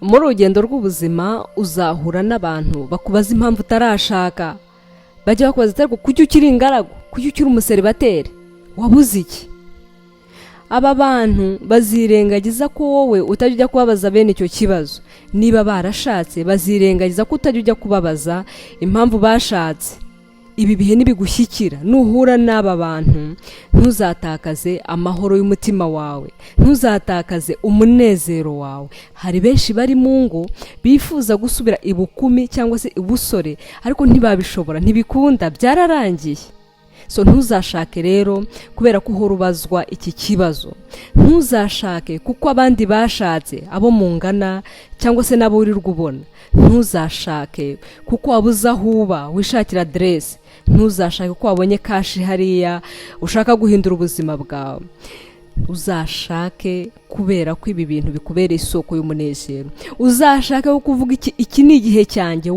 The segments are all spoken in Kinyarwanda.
muri urugendo rw'ubuzima uzahura n'abantu bakubaza impamvu utarashaka, bajya bakubaza ati kuki ukiri ingaragu, kuki ukiri umuseribateri, wabuze iki? Aba bantu bazirengagiza ko wowe utajya ujya kubabaza bene icyo kibazo. Niba barashatse bazirengagiza ko utajya ujya kubabaza impamvu bashatse. Ibi bihe nibigushyikira, nuhura n'aba bantu ntuzatakaze amahoro y'umutima wawe, ntuzatakaze umunezero wawe. Hari benshi bari mu ngo bifuza gusubira ibukumi cyangwa se ibusore, ariko ntibabishobora, ntibikunda, byararangiye. Ntuzashake rero kubera ko uhora ubazwa iki kibazo. Ntuzashake kuko abandi bashatse, abo mungana cyangwa se nabo urirwa ubona. Ntuzashake kuko wabuze aho uba wishakira aderesi. Ntuzashake kuko wabonye kashi hariya ushaka guhindura ubuzima bwawe. Uzashake kubera ko ibi bintu bikubera isoko y'umunezero. Uzashake ko kuvuga iki ni igihe cyanjye,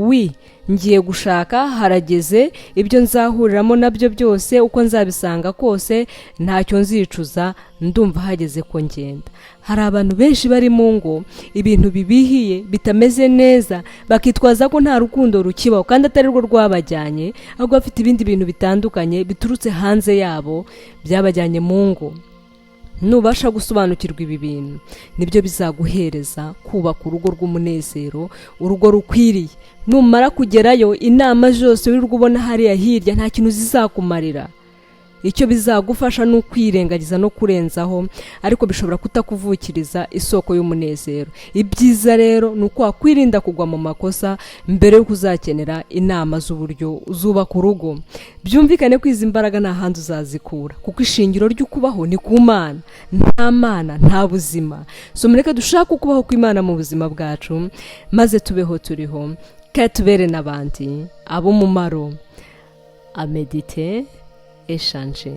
ngiye gushaka, harageze, ibyo nzahuriramo nabyo byose uko nzabisanga kose ntacyo nzicuza, ndumva hageze ko ngenda. Hari abantu benshi bari mu ngo ibintu bibihiye bitameze neza, bakitwaza ko nta rukundo rukibaho kandi atari rwo rwabajyanye, ahubwo bafite ibindi bintu bitandukanye biturutse hanze yabo byabajyanye mu ngo. Nubasha gusobanukirwa ibi bintu, nibyo bizaguhereza kubaka urugo rw'umunezero, urugo rukwiriye. Numara kugerayo, inama zose wirirwa ubona hariya hirya nta kintu zizakumarira. Icyo bizagufasha ni ukwirengagiza no kurenzaho, ariko bishobora kutakuvukiriza isoko y'umunezero. Ibyiza rero ni uko wakwirinda kugwa mu makosa mbere yo kuzakenera inama z'uburyo uzubaka urugo. Byumvikane ko izi mbaraga nta handi uzazikura, kuko ishingiro ry'ukubaho ni ku Mana. Nta Mana nta buzima. Mureke dushake ukubaho kw'Imana mu buzima bwacu, maze tubeho turiho, kandi tubere n'abandi ab'umumaro. Amedite, échanger.